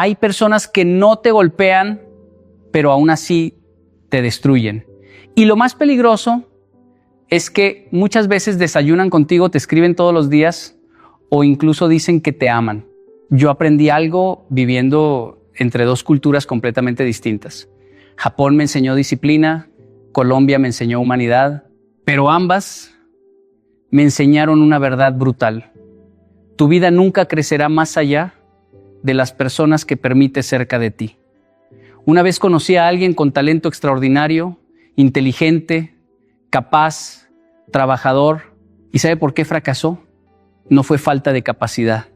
Hay personas que no te golpean, pero aún así te destruyen. Y lo más peligroso es que muchas veces desayunan contigo, te escriben todos los días o incluso dicen que te aman. Yo aprendí algo viviendo entre dos culturas completamente distintas. Japón me enseñó disciplina, Colombia me enseñó humanidad, pero ambas me enseñaron una verdad brutal. Tu vida nunca crecerá más allá de las personas que permites cerca de ti. Una vez conocí a alguien con talento extraordinario, inteligente, capaz, trabajador. ¿Y sabe por qué fracasó? No fue falta de capacidad.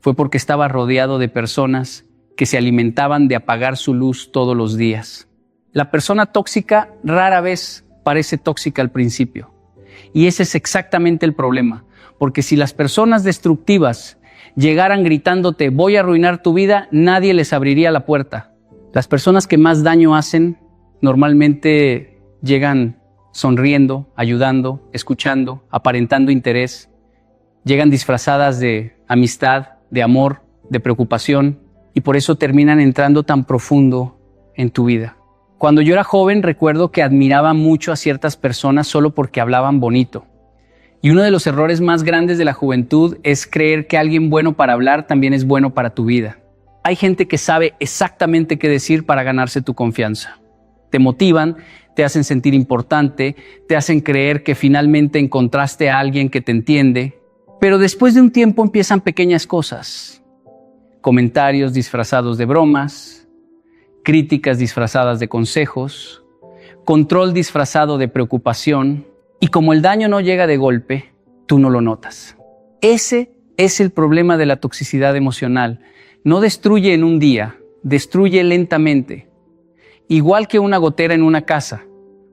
Fue porque estaba rodeado de personas que se alimentaban de apagar su luz todos los días. La persona tóxica rara vez parece tóxica al principio. Y ese es exactamente el problema. Porque si las personas destructivas llegaran gritándote, voy a arruinar tu vida, nadie les abriría la puerta. Las personas que más daño hacen normalmente llegan sonriendo, ayudando, escuchando, aparentando interés. Llegan disfrazadas de amistad, de amor, de preocupación, y por eso terminan entrando tan profundo en tu vida. Cuando yo era joven, recuerdo que admiraba mucho a ciertas personas solo porque hablaban bonito. Y uno de los errores más grandes de la juventud es creer que alguien bueno para hablar también es bueno para tu vida. Hay gente que sabe exactamente qué decir para ganarse tu confianza. Te motivan, te hacen sentir importante, te hacen creer que finalmente encontraste a alguien que te entiende. Pero después de un tiempo empiezan pequeñas cosas. Comentarios disfrazados de bromas, críticas disfrazadas de consejos, control disfrazado de preocupación. Y como el daño no llega de golpe, tú no lo notas. Ese es el problema de la toxicidad emocional. No destruye en un día, destruye lentamente. Igual que una gotera en una casa.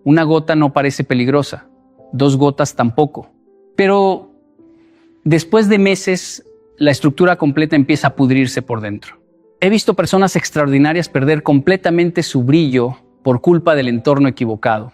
Una gota no parece peligrosa, 2 gotas tampoco. Pero después de meses, la estructura completa empieza a pudrirse por dentro. He visto personas extraordinarias perder completamente su brillo por culpa del entorno equivocado.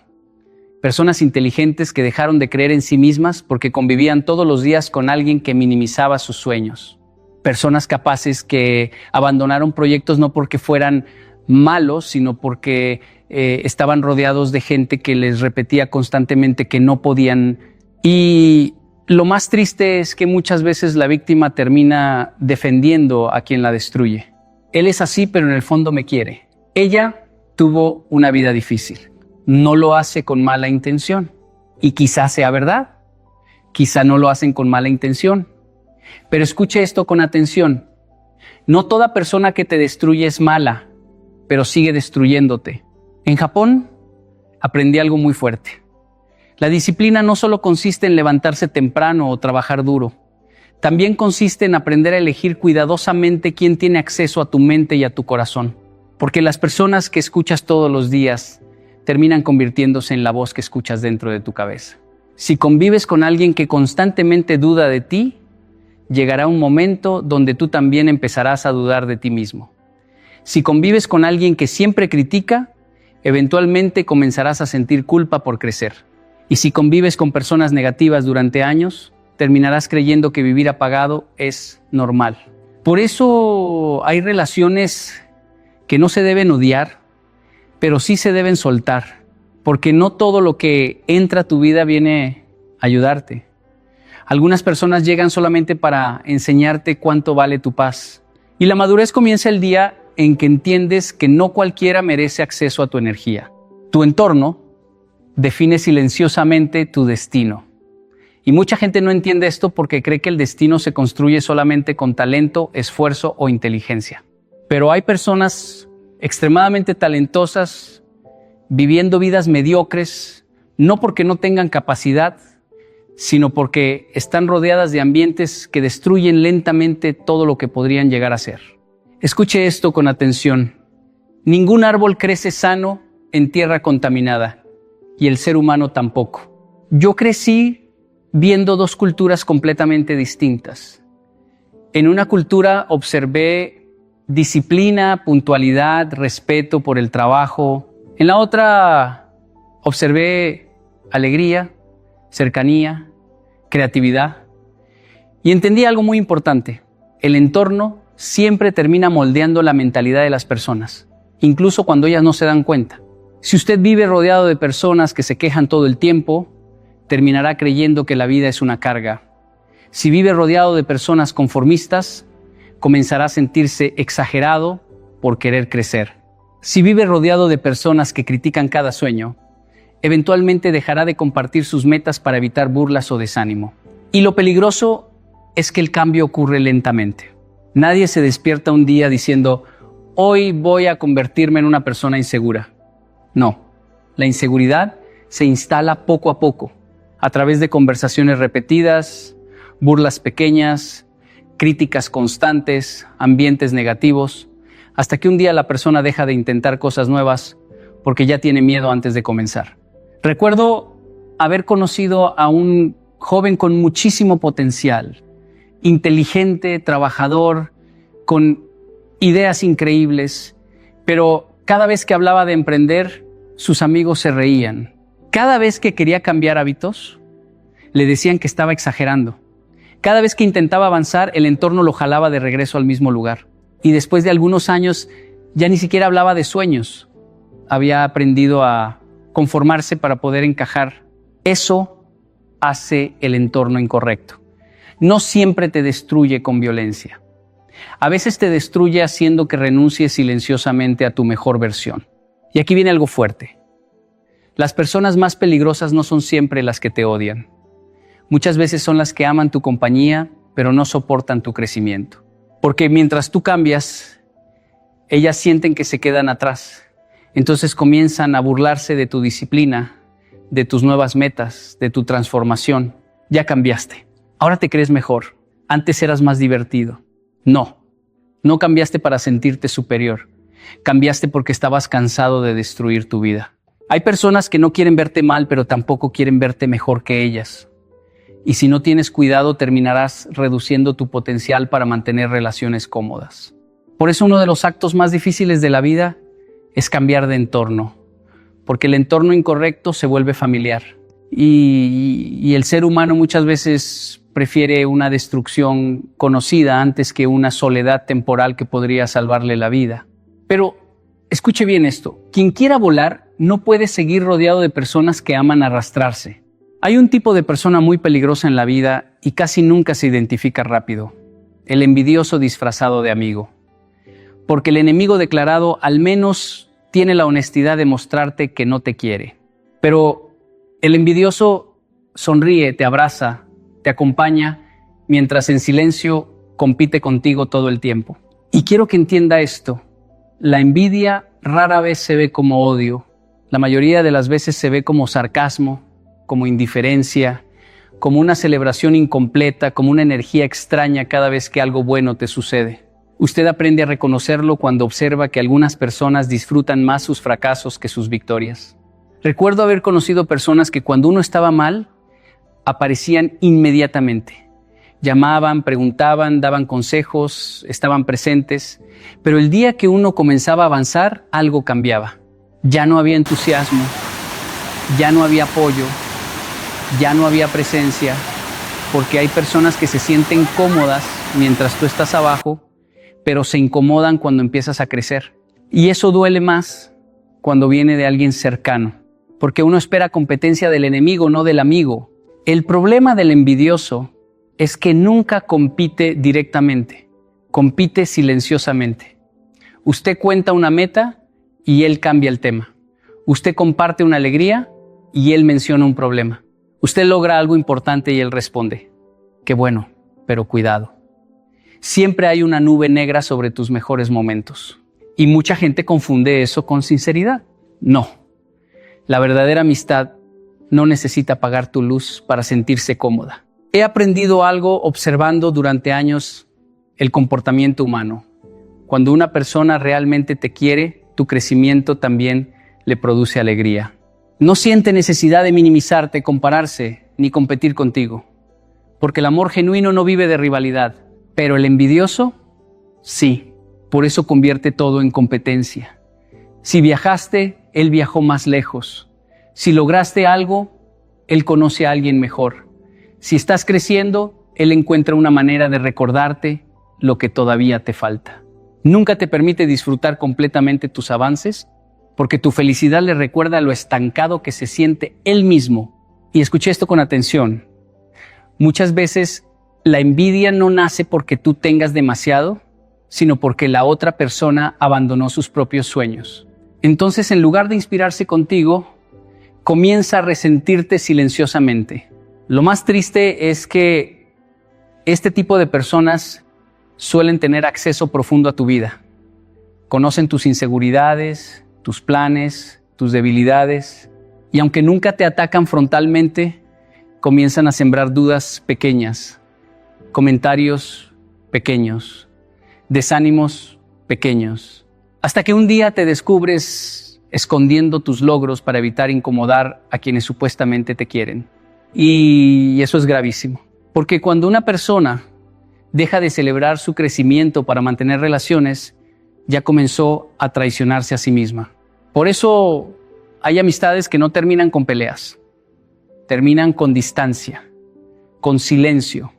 Personas inteligentes que dejaron de creer en sí mismas porque convivían todos los días con alguien que minimizaba sus sueños. Personas capaces que abandonaron proyectos no porque fueran malos, sino porque estaban rodeados de gente que les repetía constantemente que no podían. Y lo más triste es que muchas veces la víctima termina defendiendo a quien la destruye. Él es así, pero en el fondo me quiere. Ella tuvo una vida difícil. No lo hace con mala intención. Y quizás sea verdad. Quizá no lo hacen con mala intención. Pero escuche esto con atención. No toda persona que te destruye es mala, pero sigue destruyéndote. En Japón aprendí algo muy fuerte. La disciplina no solo consiste en levantarse temprano o trabajar duro. También consiste en aprender a elegir cuidadosamente quién tiene acceso a tu mente y a tu corazón. Porque las personas que escuchas todos los días terminan convirtiéndose en la voz que escuchas dentro de tu cabeza. Si convives con alguien que constantemente duda de ti, llegará un momento donde tú también empezarás a dudar de ti mismo. Si convives con alguien que siempre critica, eventualmente comenzarás a sentir culpa por crecer. Y si convives con personas negativas durante años, terminarás creyendo que vivir apagado es normal. Por eso hay relaciones que no se deben odiar, pero sí se deben soltar, porque no todo lo que entra a tu vida viene a ayudarte. Algunas personas llegan solamente para enseñarte cuánto vale tu paz. Y la madurez comienza el día en que entiendes que no cualquiera merece acceso a tu energía. Tu entorno define silenciosamente tu destino. Y mucha gente no entiende esto porque cree que el destino se construye solamente con talento, esfuerzo o inteligencia. Pero hay personas extremadamente talentosas, viviendo vidas mediocres, no porque no tengan capacidad, sino porque están rodeadas de ambientes que destruyen lentamente todo lo que podrían llegar a ser. Escuche esto con atención. Ningún árbol crece sano en tierra contaminada, y el ser humano tampoco. Yo crecí viendo 2 culturas completamente distintas. En una cultura observé disciplina, puntualidad, respeto por el trabajo. En la otra observé alegría, cercanía, creatividad. Y entendí algo muy importante. El entorno siempre termina moldeando la mentalidad de las personas, incluso cuando ellas no se dan cuenta. Si usted vive rodeado de personas que se quejan todo el tiempo, terminará creyendo que la vida es una carga. Si vive rodeado de personas conformistas, comenzará a sentirse exagerado por querer crecer. Si vive rodeado de personas que critican cada sueño, eventualmente dejará de compartir sus metas para evitar burlas o desánimo. Y lo peligroso es que el cambio ocurre lentamente. Nadie se despierta un día diciendo, hoy voy a convertirme en una persona insegura. No, la inseguridad se instala poco a poco, a través de conversaciones repetidas, burlas pequeñas, críticas constantes, ambientes negativos, hasta que un día la persona deja de intentar cosas nuevas porque ya tiene miedo antes de comenzar. Recuerdo haber conocido a un joven con muchísimo potencial, inteligente, trabajador, con ideas increíbles, pero cada vez que hablaba de emprender, sus amigos se reían. Cada vez que quería cambiar hábitos, le decían que estaba exagerando. Cada vez que intentaba avanzar, el entorno lo jalaba de regreso al mismo lugar. Y después de algunos años, ya ni siquiera hablaba de sueños. Había aprendido a conformarse para poder encajar. Eso hace el entorno incorrecto. No siempre te destruye con violencia. A veces te destruye haciendo que renuncies silenciosamente a tu mejor versión. Y aquí viene algo fuerte. Las personas más peligrosas no son siempre las que te odian. Muchas veces son las que aman tu compañía, pero no soportan tu crecimiento. Porque mientras tú cambias, ellas sienten que se quedan atrás. Entonces comienzan a burlarse de tu disciplina, de tus nuevas metas, de tu transformación. Ya cambiaste. Ahora te crees mejor. Antes eras más divertido. No cambiaste para sentirte superior. Cambiaste porque estabas cansado de destruir tu vida. Hay personas que no quieren verte mal, pero tampoco quieren verte mejor que ellas. Y si no tienes cuidado, terminarás reduciendo tu potencial para mantener relaciones cómodas. Por eso uno de los actos más difíciles de la vida es cambiar de entorno, porque el entorno incorrecto se vuelve familiar. Y el ser humano muchas veces prefiere una destrucción conocida antes que una soledad temporal que podría salvarle la vida. Pero escuche bien esto, quien quiera volar no puede seguir rodeado de personas que aman arrastrarse. Hay un tipo de persona muy peligrosa en la vida y casi nunca se identifica rápido. El envidioso disfrazado de amigo. Porque el enemigo declarado al menos tiene la honestidad de mostrarte que no te quiere. Pero el envidioso sonríe, te abraza, te acompaña, mientras en silencio compite contigo todo el tiempo. Y quiero que entienda esto. La envidia rara vez se ve como odio. La mayoría de las veces se ve como sarcasmo, como indiferencia, como una celebración incompleta, como una energía extraña cada vez que algo bueno te sucede. Usted aprende a reconocerlo cuando observa que algunas personas disfrutan más sus fracasos que sus victorias. Recuerdo haber conocido personas que cuando uno estaba mal, aparecían inmediatamente. Llamaban, preguntaban, daban consejos, estaban presentes. Pero el día que uno comenzaba a avanzar, algo cambiaba. Ya no había entusiasmo, ya no había apoyo, ya no había presencia, porque hay personas que se sienten cómodas mientras tú estás abajo, pero se incomodan cuando empiezas a crecer. Y eso duele más cuando viene de alguien cercano, porque uno espera competencia del enemigo, no del amigo. El problema del envidioso es que nunca compite directamente, compite silenciosamente. Usted cuenta una meta y él cambia el tema. Usted comparte una alegría y él menciona un problema. Usted logra algo importante y él responde, qué bueno, pero cuidado. Siempre hay una nube negra sobre tus mejores momentos. Y mucha gente confunde eso con sinceridad. No, la verdadera amistad no necesita apagar tu luz para sentirse cómoda. He aprendido algo observando durante años el comportamiento humano. Cuando una persona realmente te quiere, tu crecimiento también le produce alegría. No siente necesidad de minimizarte, compararse, ni competir contigo. Porque el amor genuino no vive de rivalidad. Pero el envidioso, sí. Por eso convierte todo en competencia. Si viajaste, él viajó más lejos. Si lograste algo, él conoce a alguien mejor. Si estás creciendo, él encuentra una manera de recordarte lo que todavía te falta. Nunca te permite disfrutar completamente tus avances porque tu felicidad le recuerda lo estancado que se siente él mismo. Y escuché esto con atención. Muchas veces la envidia no nace porque tú tengas demasiado, sino porque la otra persona abandonó sus propios sueños. Entonces, en lugar de inspirarse contigo, comienza a resentirte silenciosamente. Lo más triste es que este tipo de personas suelen tener acceso profundo a tu vida. Conocen tus inseguridades, tus planes, tus debilidades, y aunque nunca te atacan frontalmente, comienzan a sembrar dudas pequeñas, comentarios pequeños, desánimos pequeños, hasta que un día te descubres escondiendo tus logros para evitar incomodar a quienes supuestamente te quieren. Y eso es gravísimo, porque cuando una persona deja de celebrar su crecimiento para mantener relaciones, ya comenzó a traicionarse a sí misma. Por eso hay amistades que no terminan con peleas, terminan con distancia, con silencio,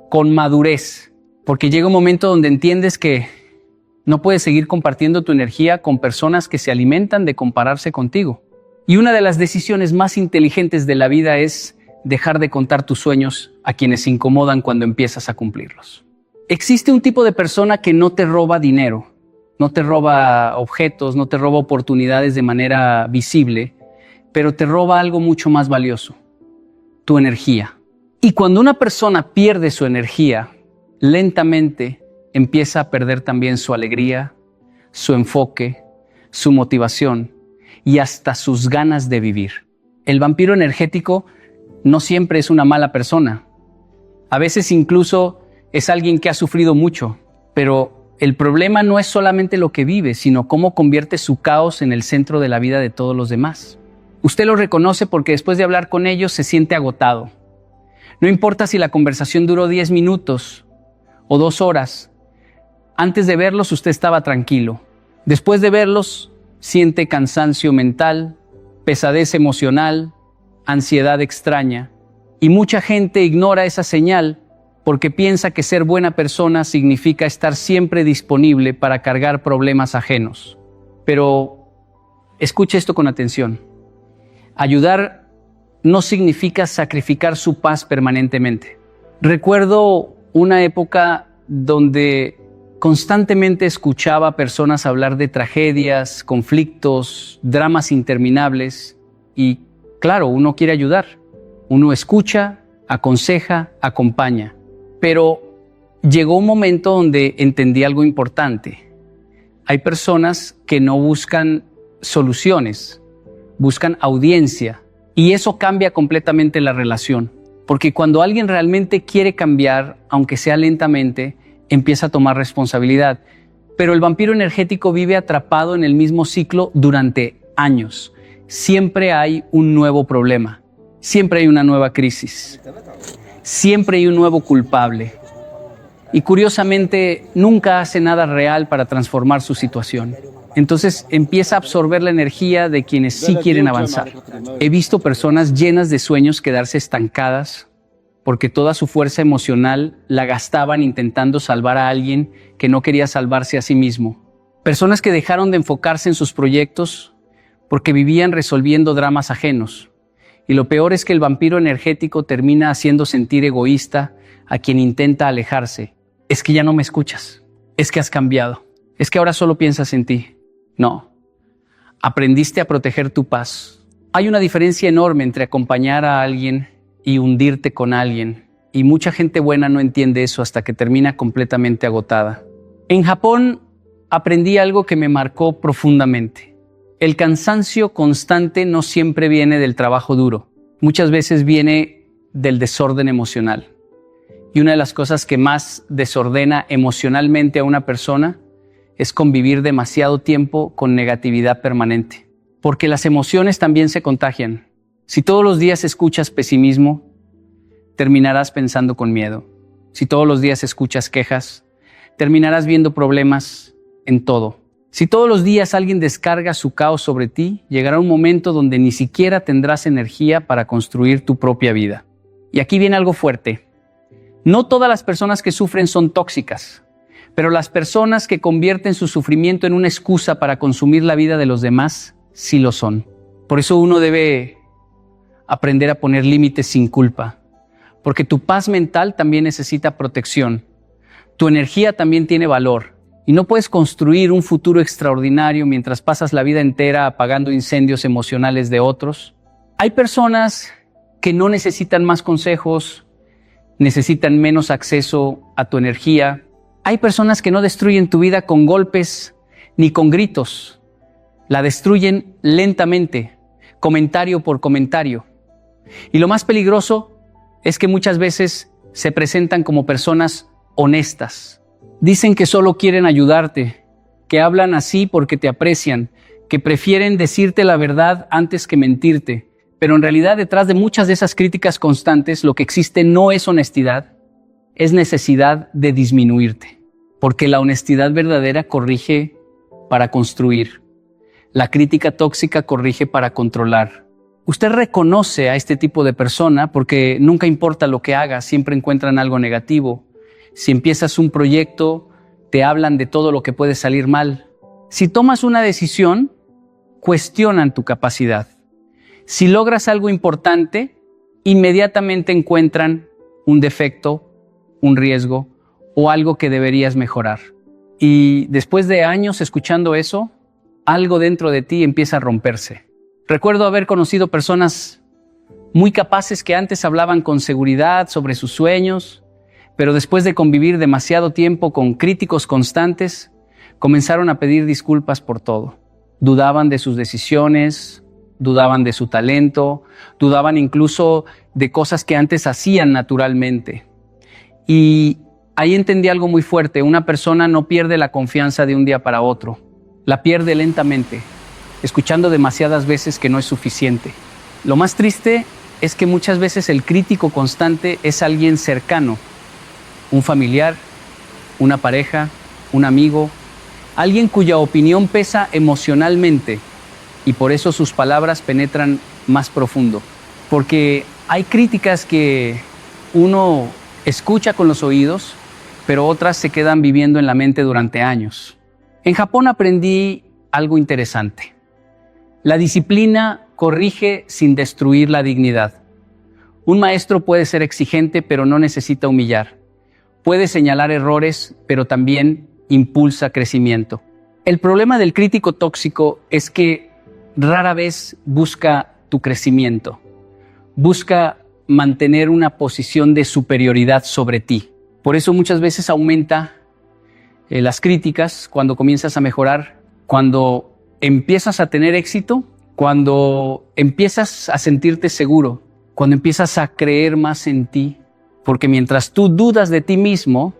con madurez, porque llega un momento donde entiendes que no puedes seguir compartiendo tu energía con personas que se alimentan de compararse contigo. Y una de las decisiones más inteligentes de la vida es dejar de contar tus sueños a quienes se incomodan cuando empiezas a cumplirlos. Existe un tipo de persona que no te roba dinero, no te roba objetos, no te roba oportunidades de manera visible, pero te roba algo mucho más valioso, tu energía. Y cuando una persona pierde su energía, lentamente empieza a perder también su alegría, su enfoque, su motivación y hasta sus ganas de vivir. El vampiro energético no siempre es una mala persona. A veces incluso es alguien que ha sufrido mucho, pero el problema no es solamente lo que vive, sino cómo convierte su caos en el centro de la vida de todos los demás. Usted lo reconoce porque después de hablar con ellos se siente agotado. No importa si la conversación duró 10 minutos o 2 horas. Antes de verlos usted estaba tranquilo. Después de verlos siente cansancio mental, pesadez emocional, ansiedad extraña. Y mucha gente ignora esa señal porque piensa que ser buena persona significa estar siempre disponible para cargar problemas ajenos. Pero escuche esto con atención. Ayudar no significa sacrificar su paz permanentemente. Recuerdo una época donde constantemente escuchaba a personas hablar de tragedias, conflictos, dramas interminables y, claro, uno quiere ayudar. Uno escucha, aconseja, acompaña. Pero llegó un momento donde entendí algo importante. Hay personas que no buscan soluciones, buscan audiencia. Y eso cambia completamente la relación. Porque cuando alguien realmente quiere cambiar, aunque sea lentamente, empieza a tomar responsabilidad. Pero el vampiro energético vive atrapado en el mismo ciclo durante años. Siempre hay un nuevo problema. Siempre hay una nueva crisis. Siempre hay un nuevo culpable. Y curiosamente, nunca hace nada real para transformar su situación. Entonces empieza a absorber la energía de quienes sí quieren avanzar. He visto personas llenas de sueños quedarse estancadas porque toda su fuerza emocional la gastaban intentando salvar a alguien que no quería salvarse a sí mismo. Personas que dejaron de enfocarse en sus proyectos porque vivían resolviendo dramas ajenos. Y lo peor es que el vampiro energético termina haciendo sentir egoísta a quien intenta alejarse. Es que ya no me escuchas. Es que has cambiado. Es que ahora solo piensas en ti. No. Aprendiste a proteger tu paz. Hay una diferencia enorme entre acompañar a alguien y hundirte con alguien. Y mucha gente buena no entiende eso hasta que termina completamente agotada. En Japón aprendí algo que me marcó profundamente. El cansancio constante no siempre viene del trabajo duro. Muchas veces viene del desorden emocional. Y una de las cosas que más desordena emocionalmente a una persona es convivir demasiado tiempo con negatividad permanente. Porque las emociones también se contagian. Si todos los días escuchas pesimismo, terminarás pensando con miedo. Si todos los días escuchas quejas, terminarás viendo problemas en todo. Si todos los días alguien descarga su caos sobre ti, llegará un momento donde ni siquiera tendrás energía para construir tu propia vida. Y aquí viene algo fuerte. No todas las personas que sufren son tóxicas. Pero las personas que convierten su sufrimiento en una excusa para consumir la vida de los demás, sí lo son. Por eso uno debe aprender a poner límites sin culpa, porque tu paz mental también necesita protección. Tu energía también tiene valor y no puedes construir un futuro extraordinario mientras pasas la vida entera apagando incendios emocionales de otros. Hay personas que no necesitan más consejos, necesitan menos acceso a tu energía. Hay personas que no destruyen tu vida con golpes ni con gritos. La destruyen lentamente, comentario por comentario. Y lo más peligroso es que muchas veces se presentan como personas honestas. Dicen que solo quieren ayudarte, que hablan así porque te aprecian, que prefieren decirte la verdad antes que mentirte. Pero en realidad detrás de muchas de esas críticas constantes lo que existe no es honestidad, es necesidad de disminuirte. Porque la honestidad verdadera corrige para construir. La crítica tóxica corrige para controlar. Usted reconoce a este tipo de persona porque nunca importa lo que haga, siempre encuentran algo negativo. Si empiezas un proyecto, te hablan de todo lo que puede salir mal. Si tomas una decisión, cuestionan tu capacidad. Si logras algo importante, inmediatamente encuentran un defecto, un riesgo o algo que deberías mejorar. Y después de años escuchando eso, algo dentro de ti empieza a romperse. Recuerdo haber conocido personas muy capaces que antes hablaban con seguridad sobre sus sueños, pero después de convivir demasiado tiempo con críticos constantes, comenzaron a pedir disculpas por todo. Dudaban de sus decisiones, dudaban de su talento, dudaban incluso de cosas que antes hacían naturalmente. Y ahí entendí algo muy fuerte: una persona no pierde la confianza de un día para otro, la pierde lentamente, escuchando demasiadas veces que no es suficiente. Lo más triste es que muchas veces el crítico constante es alguien cercano, un familiar, una pareja, un amigo, alguien cuya opinión pesa emocionalmente y por eso sus palabras penetran más profundo. Porque hay críticas que uno escucha con los oídos, pero otras se quedan viviendo en la mente durante años. En Japón aprendí algo interesante. La disciplina corrige sin destruir la dignidad. Un maestro puede ser exigente, pero no necesita humillar. Puede señalar errores, pero también impulsa crecimiento. El problema del crítico tóxico es que rara vez busca tu crecimiento. Busca mantener una posición de superioridad sobre ti. Por eso muchas veces aumenta las críticas cuando comienzas a mejorar, cuando empiezas a tener éxito, cuando empiezas a sentirte seguro, cuando empiezas a creer más en ti. Porque mientras tú dudas de ti mismo,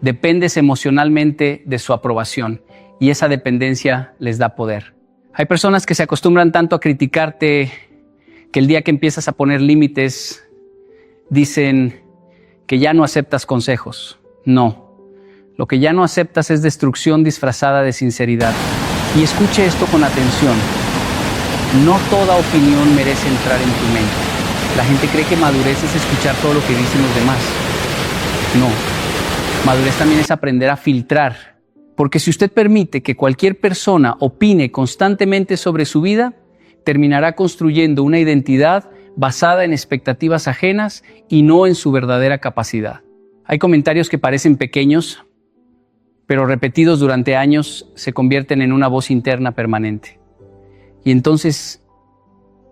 dependes emocionalmente de su aprobación y esa dependencia les da poder. Hay personas que se acostumbran tanto a criticarte que el día que empiezas a poner límites, dicen que ya no aceptas consejos. No, lo que ya no aceptas es destrucción disfrazada de sinceridad. Y escuche esto con atención. No toda opinión merece entrar en tu mente. La gente cree que madurez es escuchar todo lo que dicen los demás. No, madurez también es aprender a filtrar. Porque si usted permite que cualquier persona opine constantemente sobre su vida, terminará construyendo una identidad basada en expectativas ajenas y no en su verdadera capacidad. Hay comentarios que parecen pequeños, pero repetidos durante años se convierten en una voz interna permanente. Y entonces,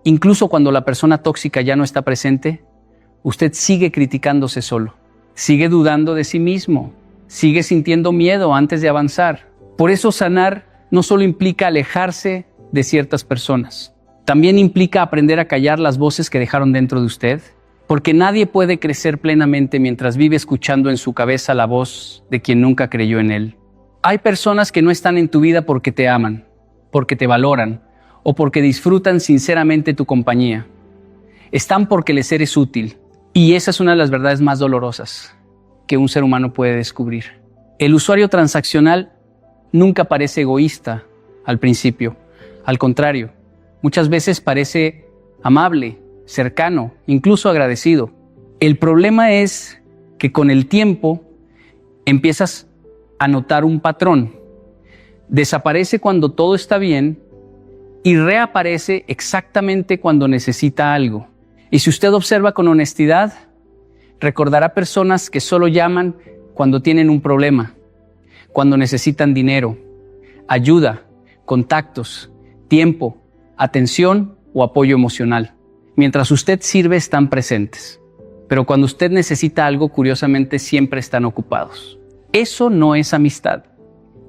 incluso cuando la persona tóxica ya no está presente, usted sigue criticándose solo, sigue dudando de sí mismo, sigue sintiendo miedo antes de avanzar. Por eso sanar no solo implica alejarse de ciertas personas, también implica aprender a callar las voces que dejaron dentro de usted, porque nadie puede crecer plenamente mientras vive escuchando en su cabeza la voz de quien nunca creyó en él. Hay personas que no están en tu vida porque te aman, porque te valoran o porque disfrutan sinceramente tu compañía. Están porque les eres útil. Y esa es una de las verdades más dolorosas que un ser humano puede descubrir. El usuario transaccional nunca parece egoísta al principio. Al contrario, muchas veces parece amable, cercano, incluso agradecido. El problema es que con el tiempo empiezas a notar un patrón. Desaparece cuando todo está bien y reaparece exactamente cuando necesita algo. Y si usted observa con honestidad, recordará personas que solo llaman cuando tienen un problema, cuando necesitan dinero, ayuda, contactos, tiempo, atención o apoyo emocional. Mientras usted sirve, están presentes. Pero cuando usted necesita algo, curiosamente, siempre están ocupados. Eso no es amistad.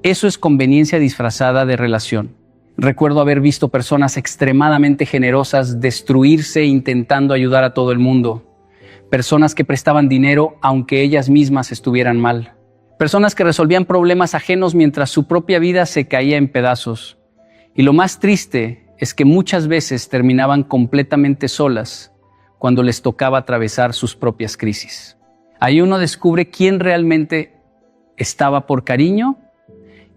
Eso es conveniencia disfrazada de relación. Recuerdo haber visto personas extremadamente generosas destruirse intentando ayudar a todo el mundo. Personas que prestaban dinero aunque ellas mismas estuvieran mal. Personas que resolvían problemas ajenos mientras su propia vida se caía en pedazos. Y lo más triste es que muchas veces terminaban completamente solas cuando les tocaba atravesar sus propias crisis. Ahí uno descubre quién realmente estaba por cariño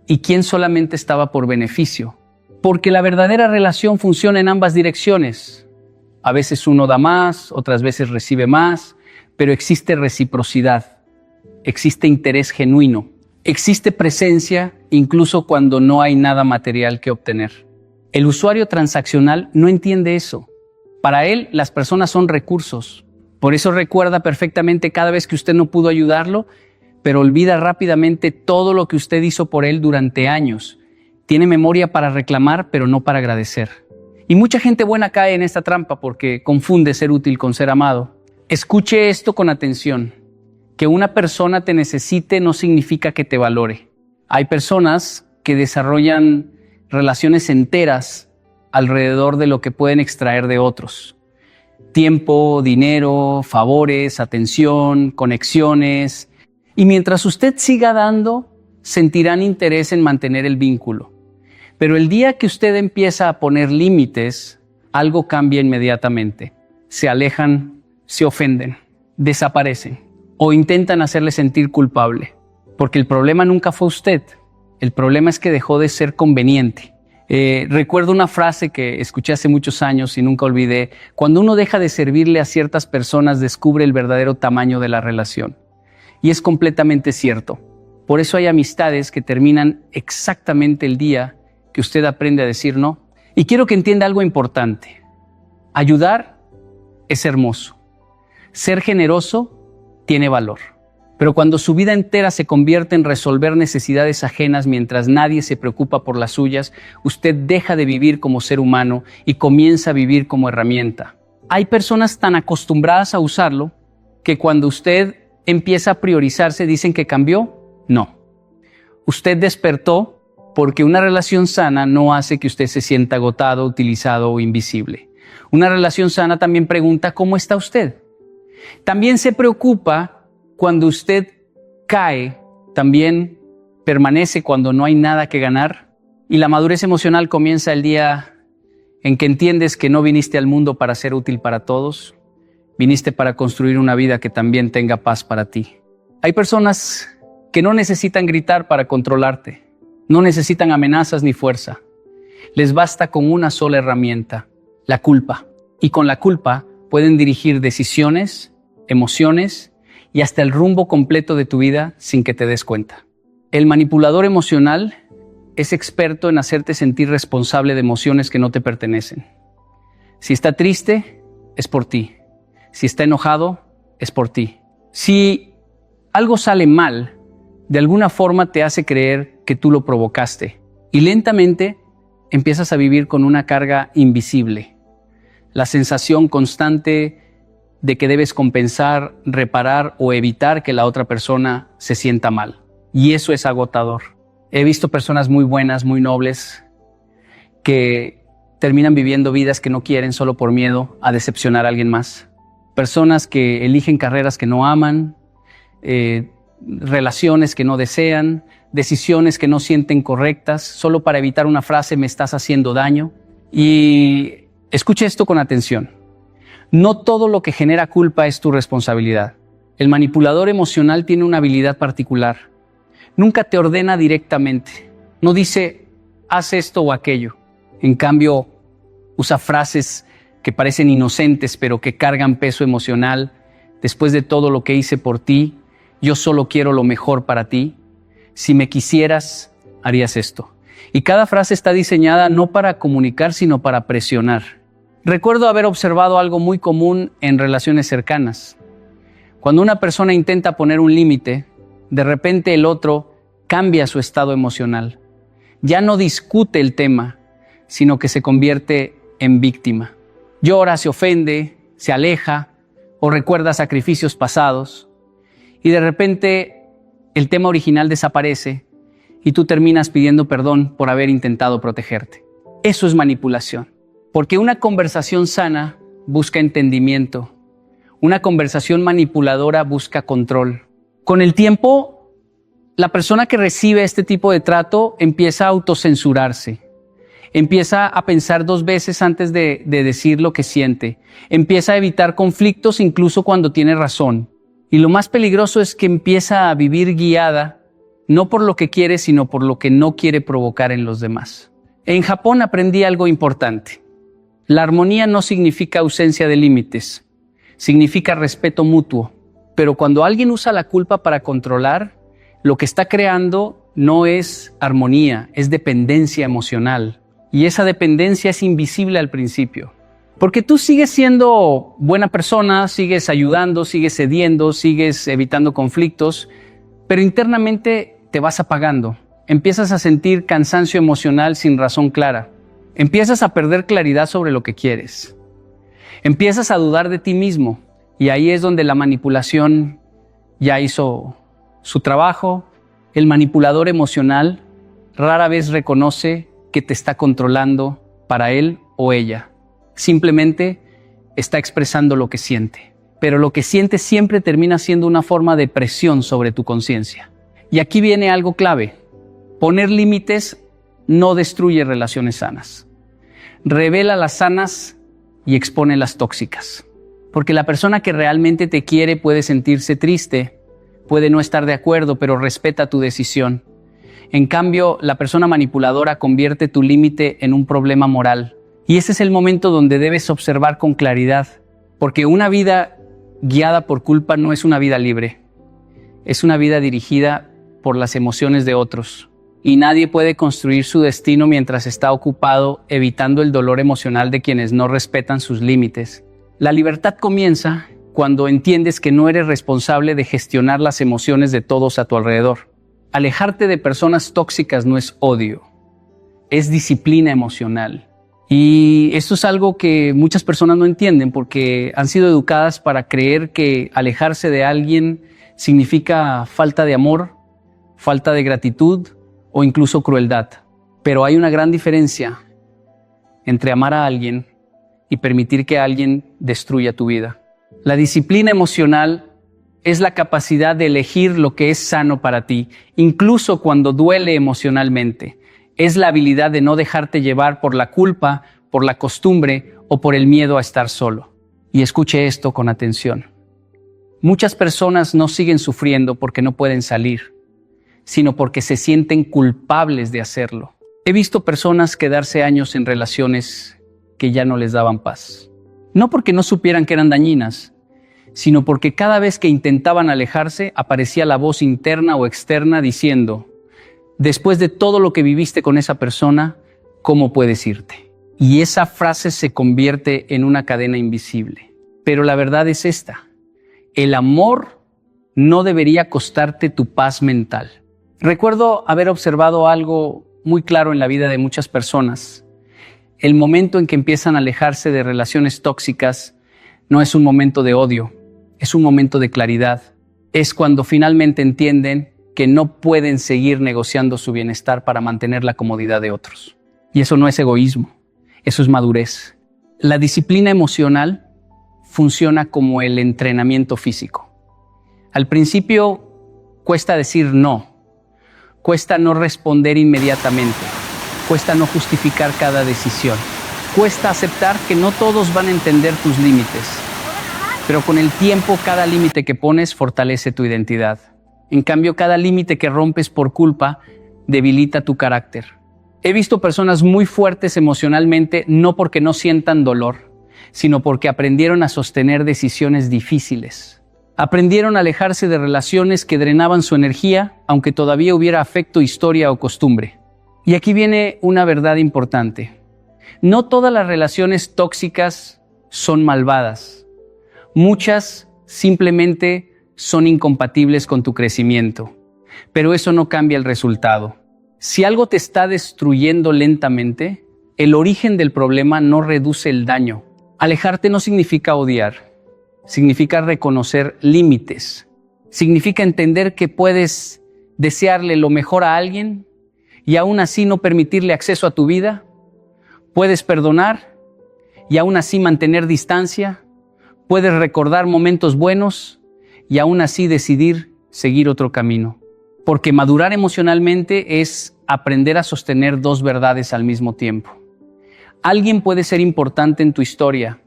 y quién solamente estaba por beneficio. Porque la verdadera relación funciona en ambas direcciones. A veces uno da más, otras veces recibe más, pero existe reciprocidad, existe interés genuino, existe presencia incluso cuando no hay nada material que obtener. El usuario transaccional no entiende eso. Para él, las personas son recursos. Por eso recuerda perfectamente cada vez que usted no pudo ayudarlo, pero olvida rápidamente todo lo que usted hizo por él durante años. Tiene memoria para reclamar, pero no para agradecer. Y mucha gente buena cae en esta trampa porque confunde ser útil con ser amado. Escuche esto con atención. Que una persona te necesite no significa que te valore. Hay personas que desarrollan relaciones enteras alrededor de lo que pueden extraer de otros. Tiempo, dinero, favores, atención, conexiones. Y mientras usted siga dando, sentirán interés en mantener el vínculo. Pero el día que usted empieza a poner límites, algo cambia inmediatamente. Se alejan, se ofenden, desaparecen o intentan hacerle sentir culpable. Porque el problema nunca fue usted. El problema es que dejó de ser conveniente. Recuerdo una frase que escuché hace muchos años y nunca olvidé. Cuando uno deja de servirle a ciertas personas, descubre el verdadero tamaño de la relación. Y es completamente cierto. Por eso hay amistades que terminan exactamente el día que usted aprende a decir no. Y quiero que entienda algo importante. Ayudar es hermoso. Ser generoso tiene valor. Pero cuando su vida entera se convierte en resolver necesidades ajenas mientras nadie se preocupa por las suyas, usted deja de vivir como ser humano y comienza a vivir como herramienta. Hay personas tan acostumbradas a usarlo que cuando usted empieza a priorizarse dicen que cambió. No. Usted despertó porque una relación sana no hace que usted se sienta agotado, utilizado o invisible. Una relación sana también pregunta ¿cómo está usted? También se preocupa cuando usted cae, también permanece cuando no hay nada que ganar. Y la madurez emocional comienza el día en que entiendes que no viniste al mundo para ser útil para todos, viniste para construir una vida que también tenga paz para ti. Hay personas que no necesitan gritar para controlarte, no necesitan amenazas ni fuerza. Les basta con una sola herramienta, la culpa. Y con la culpa pueden dirigir decisiones, emociones y hasta el rumbo completo de tu vida sin que te des cuenta. El manipulador emocional es experto en hacerte sentir responsable de emociones que no te pertenecen. Si está triste, es por ti. Si está enojado, es por ti. Si algo sale mal, de alguna forma te hace creer que tú lo provocaste. Y lentamente empiezas a vivir con una carga invisible. La sensación constante de que debes compensar, reparar o evitar que la otra persona se sienta mal. Y eso es agotador. He visto personas muy buenas, muy nobles, que terminan viviendo vidas que no quieren solo por miedo a decepcionar a alguien más. Personas que eligen carreras que no aman, relaciones que no desean, decisiones que no sienten correctas, solo para evitar una frase, me estás haciendo daño. Y escuche esto con atención. No todo lo que genera culpa es tu responsabilidad. El manipulador emocional tiene una habilidad particular. Nunca te ordena directamente. No dice, haz esto o aquello. En cambio, usa frases que parecen inocentes, pero que cargan peso emocional. Después de todo lo que hice por ti, yo solo quiero lo mejor para ti. Si me quisieras, harías esto. Y cada frase está diseñada no para comunicar, sino para presionar. Recuerdo haber observado algo muy común en relaciones cercanas. Cuando una persona intenta poner un límite, de repente el otro cambia su estado emocional. Ya no discute el tema, sino que se convierte en víctima. Llora, se ofende, se aleja o recuerda sacrificios pasados. Y de repente el tema original desaparece y tú terminas pidiendo perdón por haber intentado protegerte. Eso es manipulación. Porque una conversación sana busca entendimiento. Una conversación manipuladora busca control. Con el tiempo, la persona que recibe este tipo de trato empieza a autocensurarse. Empieza a pensar 2 veces antes de decir lo que siente. Empieza a evitar conflictos incluso cuando tiene razón. Y lo más peligroso es que empieza a vivir guiada, no por lo que quiere, sino por lo que no quiere provocar en los demás. En Japón aprendí algo importante. La armonía no significa ausencia de límites, significa respeto mutuo. Pero cuando alguien usa la culpa para controlar, lo que está creando no es armonía, es dependencia emocional. Y esa dependencia es invisible al principio. Porque tú sigues siendo buena persona, sigues ayudando, sigues cediendo, sigues evitando conflictos, pero internamente te vas apagando. Empiezas a sentir cansancio emocional sin razón clara. Empiezas a perder claridad sobre lo que quieres. Empiezas a dudar de ti mismo. Y ahí es donde la manipulación ya hizo su trabajo. El manipulador emocional rara vez reconoce que te está controlando para él o ella. Simplemente está expresando lo que siente. Pero lo que siente siempre termina siendo una forma de presión sobre tu conciencia. Y aquí viene algo clave. Poner límites no destruye relaciones sanas. Revela las sanas y expone las tóxicas. Porque la persona que realmente te quiere puede sentirse triste, puede no estar de acuerdo, pero respeta tu decisión. En cambio, la persona manipuladora convierte tu límite en un problema moral. Y ese es el momento donde debes observar con claridad. Porque una vida guiada por culpa no es una vida libre. Es una vida dirigida por las emociones de otros. Y nadie puede construir su destino mientras está ocupado evitando el dolor emocional de quienes no respetan sus límites. La libertad comienza cuando entiendes que no eres responsable de gestionar las emociones de todos a tu alrededor. Alejarte de personas tóxicas no es odio, es disciplina emocional. Y esto es algo que muchas personas no entienden porque han sido educadas para creer que alejarse de alguien significa falta de amor, falta de gratitud o incluso crueldad. Pero hay una gran diferencia entre amar a alguien y permitir que alguien destruya tu vida. La disciplina emocional es la capacidad de elegir lo que es sano para ti, incluso cuando duele emocionalmente. Es la habilidad de no dejarte llevar por la culpa, por la costumbre o por el miedo a estar solo. Y escuche esto con atención. Muchas personas no siguen sufriendo porque no pueden salir, sino porque se sienten culpables de hacerlo. He visto personas quedarse años en relaciones que ya no les daban paz. No porque no supieran que eran dañinas, sino porque cada vez que intentaban alejarse aparecía la voz interna o externa diciendo: después de todo lo que viviste con esa persona, ¿cómo puedes irte? Y esa frase se convierte en una cadena invisible. Pero la verdad es esta: el amor no debería costarte tu paz mental. Recuerdo haber observado algo muy claro en la vida de muchas personas. El momento en que empiezan a alejarse de relaciones tóxicas no es un momento de odio, es un momento de claridad. Es cuando finalmente entienden que no pueden seguir negociando su bienestar para mantener la comodidad de otros. Y eso no es egoísmo, eso es madurez. La disciplina emocional funciona como el entrenamiento físico. Al principio cuesta decir no, cuesta no responder inmediatamente, cuesta no justificar cada decisión, cuesta aceptar que no todos van a entender tus límites. Pero con el tiempo, cada límite que pones fortalece tu identidad. En cambio, cada límite que rompes por culpa debilita tu carácter. He visto personas muy fuertes emocionalmente no porque no sientan dolor, sino porque aprendieron a sostener decisiones difíciles. Aprendieron a alejarse de relaciones que drenaban su energía, aunque todavía hubiera afecto, historia o costumbre. Y aquí viene una verdad importante. No todas las relaciones tóxicas son malvadas. Muchas simplemente son incompatibles con tu crecimiento. Pero eso no cambia el resultado. Si algo te está destruyendo lentamente, el origen del problema no reduce el daño. Alejarte no significa odiar. Significa reconocer límites. Significa entender que puedes desearle lo mejor a alguien y aún así no permitirle acceso a tu vida. Puedes perdonar y aún así mantener distancia. Puedes recordar momentos buenos y aún así decidir seguir otro camino. Porque madurar emocionalmente es aprender a sostener dos verdades al mismo tiempo. Alguien puede ser importante en tu historia,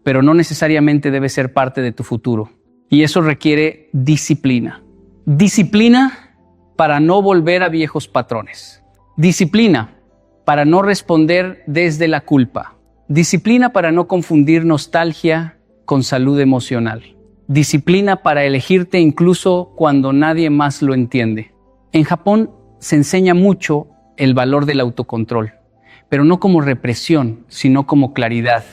pero no necesariamente debe ser parte de tu futuro. Y eso requiere disciplina. Disciplina para no volver a viejos patrones. Disciplina para no responder desde la culpa. Disciplina para no confundir nostalgia con salud emocional. Disciplina para elegirte incluso cuando nadie más lo entiende. En Japón se enseña mucho el valor del autocontrol, pero no como represión, sino como claridad.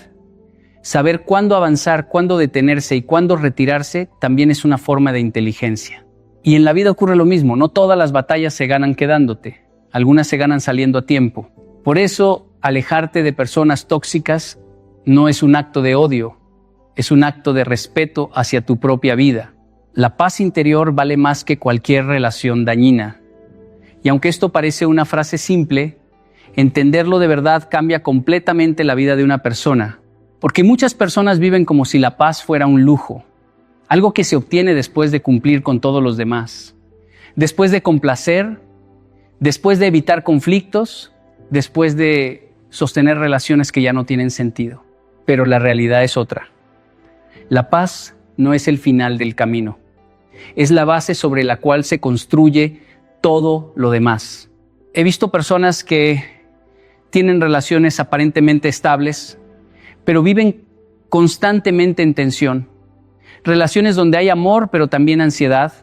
Saber cuándo avanzar, cuándo detenerse y cuándo retirarse también es una forma de inteligencia. Y en la vida ocurre lo mismo, no todas las batallas se ganan quedándote, algunas se ganan saliendo a tiempo. Por eso, alejarte de personas tóxicas no es un acto de odio, es un acto de respeto hacia tu propia vida. La paz interior vale más que cualquier relación dañina. Y aunque esto parece una frase simple, entenderlo de verdad cambia completamente la vida de una persona. Porque muchas personas viven como si la paz fuera un lujo, algo que se obtiene después de cumplir con todos los demás, después de complacer, después de evitar conflictos, después de sostener relaciones que ya no tienen sentido. Pero la realidad es otra. La paz no es el final del camino. Es la base sobre la cual se construye todo lo demás. He visto personas que tienen relaciones aparentemente estables, pero viven constantemente en tensión. Relaciones donde hay amor, pero también ansiedad.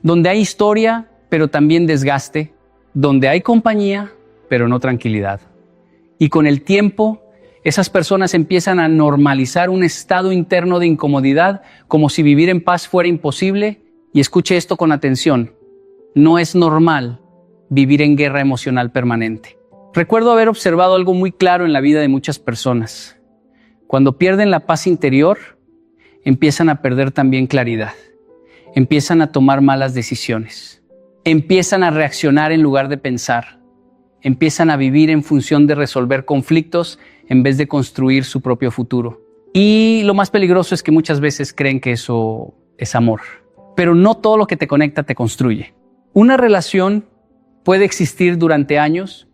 Donde hay historia, pero también desgaste. Donde hay compañía, pero no tranquilidad. Y con el tiempo, esas personas empiezan a normalizar un estado interno de incomodidad, como si vivir en paz fuera imposible. Y escuche esto con atención. No es normal vivir en guerra emocional permanente. Recuerdo haber observado algo muy claro en la vida de muchas personas. Cuando pierden la paz interior, empiezan a perder también claridad. Empiezan a tomar malas decisiones. Empiezan a reaccionar en lugar de pensar. Empiezan a vivir en función de resolver conflictos en vez de construir su propio futuro. Y lo más peligroso es que muchas veces creen que eso es amor. Pero no todo lo que te conecta te construye. Una relación puede existir durante años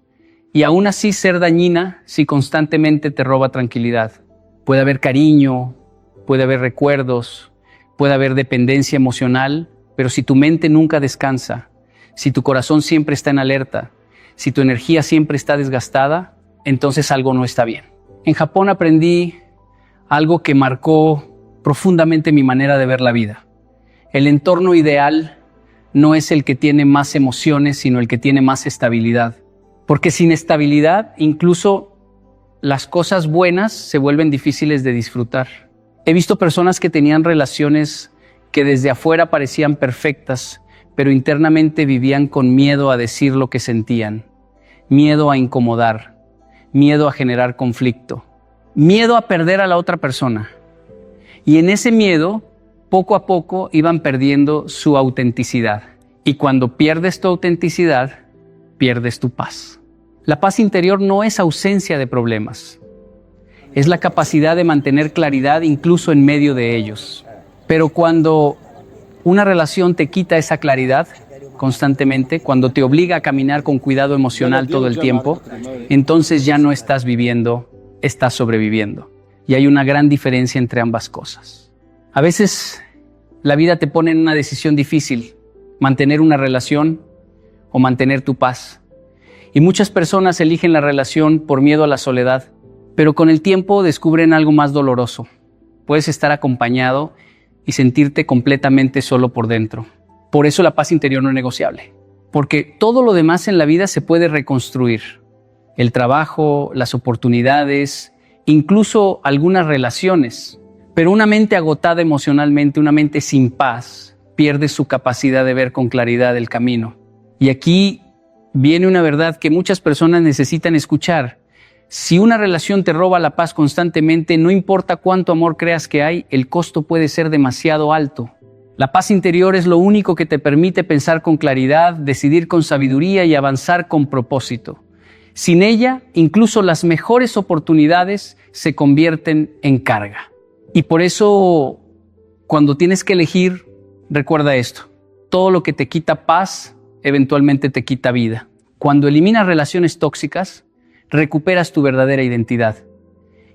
y aún así ser dañina si constantemente te roba tranquilidad. Puede haber cariño, puede haber recuerdos, puede haber dependencia emocional, pero si tu mente nunca descansa, si tu corazón siempre está en alerta, si tu energía siempre está desgastada, entonces algo no está bien. En Japón aprendí algo que marcó profundamente mi manera de ver la vida. El entorno ideal no es el que tiene más emociones, sino el que tiene más estabilidad. Porque sin estabilidad, incluso las cosas buenas se vuelven difíciles de disfrutar. He visto personas que tenían relaciones que desde afuera parecían perfectas, pero internamente vivían con miedo a decir lo que sentían, miedo a incomodar, miedo a generar conflicto, miedo a perder a la otra persona. Y en ese miedo, poco a poco iban perdiendo su autenticidad. Y cuando pierdes tu autenticidad, pierdes tu paz. La paz interior no es ausencia de problemas. Es la capacidad de mantener claridad incluso en medio de ellos. Pero cuando una relación te quita esa claridad constantemente, cuando te obliga a caminar con cuidado emocional todo el tiempo, entonces ya no estás viviendo, estás sobreviviendo. Y hay una gran diferencia entre ambas cosas. A veces la vida te pone en una decisión difícil, mantener una relación o mantener tu paz. Y muchas personas eligen la relación por miedo a la soledad, pero con el tiempo descubren algo más doloroso. Puedes estar acompañado y sentirte completamente solo por dentro. Por eso la paz interior no es negociable, porque todo lo demás en la vida se puede reconstruir. El trabajo, las oportunidades, incluso algunas relaciones. Pero una mente agotada emocionalmente, una mente sin paz, pierde su capacidad de ver con claridad el camino. Y aquí viene una verdad que muchas personas necesitan escuchar. Si una relación te roba la paz constantemente, no importa cuánto amor creas que hay, el costo puede ser demasiado alto. La paz interior es lo único que te permite pensar con claridad, decidir con sabiduría y avanzar con propósito. Sin ella, incluso las mejores oportunidades se convierten en carga. Y por eso, cuando tienes que elegir, recuerda esto: todo lo que te quita paz, eventualmente te quita vida. Cuando eliminas relaciones tóxicas, recuperas tu verdadera identidad.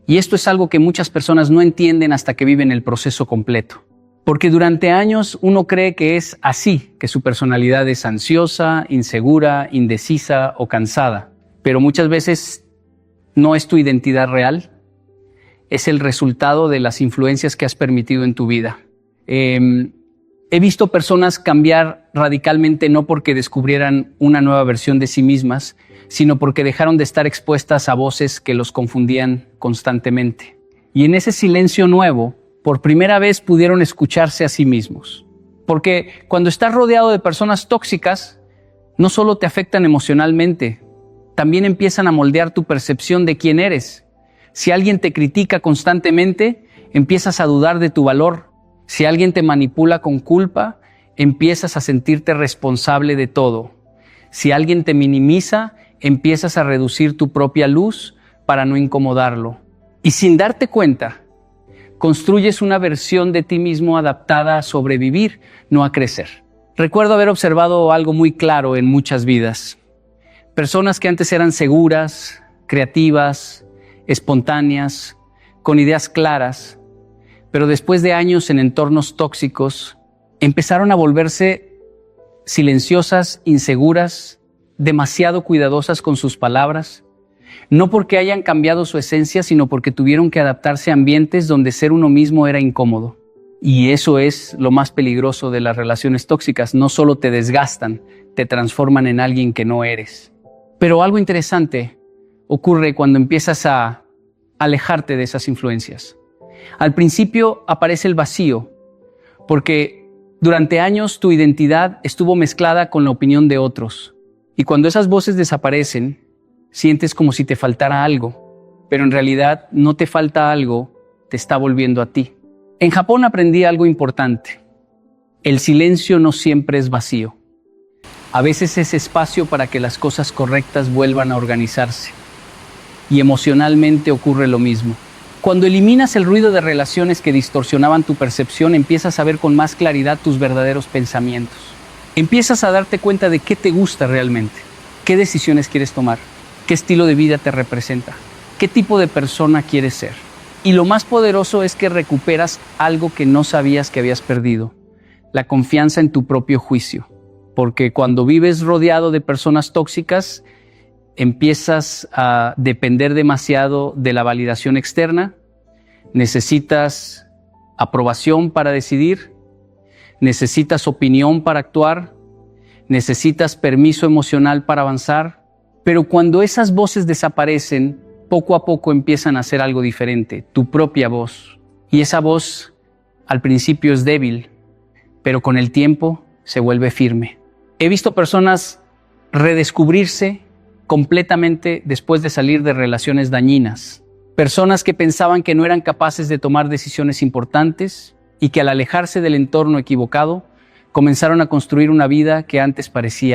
Y esto es algo que muchas personas no entienden hasta que viven el proceso completo. Porque durante años uno cree que es así, que su personalidad es ansiosa, insegura, indecisa o cansada. Pero muchas veces no es tu identidad real, es el resultado de las influencias que has permitido en tu vida. He visto personas cambiar radicalmente no porque descubrieran una nueva versión de sí mismas, sino porque dejaron de estar expuestas a voces que los confundían constantemente. Y en ese silencio nuevo, por primera vez pudieron escucharse a sí mismos. Porque cuando estás rodeado de personas tóxicas, no solo te afectan emocionalmente, también empiezan a moldear tu percepción de quién eres. Si alguien te critica constantemente, empiezas a dudar de tu valor. Si alguien te manipula con culpa, empiezas a sentirte responsable de todo. Si alguien te minimiza, empiezas a reducir tu propia luz para no incomodarlo. Y sin darte cuenta, construyes una versión de ti mismo adaptada a sobrevivir, no a crecer. Recuerdo haber observado algo muy claro en muchas vidas. Personas que antes eran seguras, creativas, espontáneas, con ideas claras, pero después de años en entornos tóxicos, empezaron a volverse silenciosas, inseguras, demasiado cuidadosas con sus palabras, no porque hayan cambiado su esencia, sino porque tuvieron que adaptarse a ambientes donde ser uno mismo era incómodo. Y eso es lo más peligroso de las relaciones tóxicas. No solo te desgastan, te transforman en alguien que no eres. Pero algo interesante ocurre cuando empiezas a alejarte de esas influencias. Al principio aparece el vacío, porque durante años tu identidad estuvo mezclada con la opinión de otros. Y cuando esas voces desaparecen, sientes como si te faltara algo, pero en realidad no te falta algo, te está volviendo a ti. En Japón aprendí algo importante. El silencio no siempre es vacío. A veces es espacio para que las cosas correctas vuelvan a organizarse. Y emocionalmente ocurre lo mismo. Cuando eliminas el ruido de relaciones que distorsionaban tu percepción, empiezas a ver con más claridad tus verdaderos pensamientos. Empiezas a darte cuenta de qué te gusta realmente, qué decisiones quieres tomar, qué estilo de vida te representa, qué tipo de persona quieres ser. Y lo más poderoso es que recuperas algo que no sabías que habías perdido, la confianza en tu propio juicio. Porque cuando vives rodeado de personas tóxicas, empiezas a depender demasiado de la validación externa, necesitas aprobación para decidir, necesitas opinión para actuar, necesitas permiso emocional para avanzar, pero cuando esas voces desaparecen, poco a poco empiezan a hacer algo diferente, tu propia voz. Y esa voz al principio es débil, pero con el tiempo se vuelve firme. He visto personas redescubrirse completamente después de salir de relaciones dañinas. Personas que pensaban que no eran capaces de tomar decisiones importantes y que al alejarse del entorno equivocado, comenzaron a construir una vida que antes parecía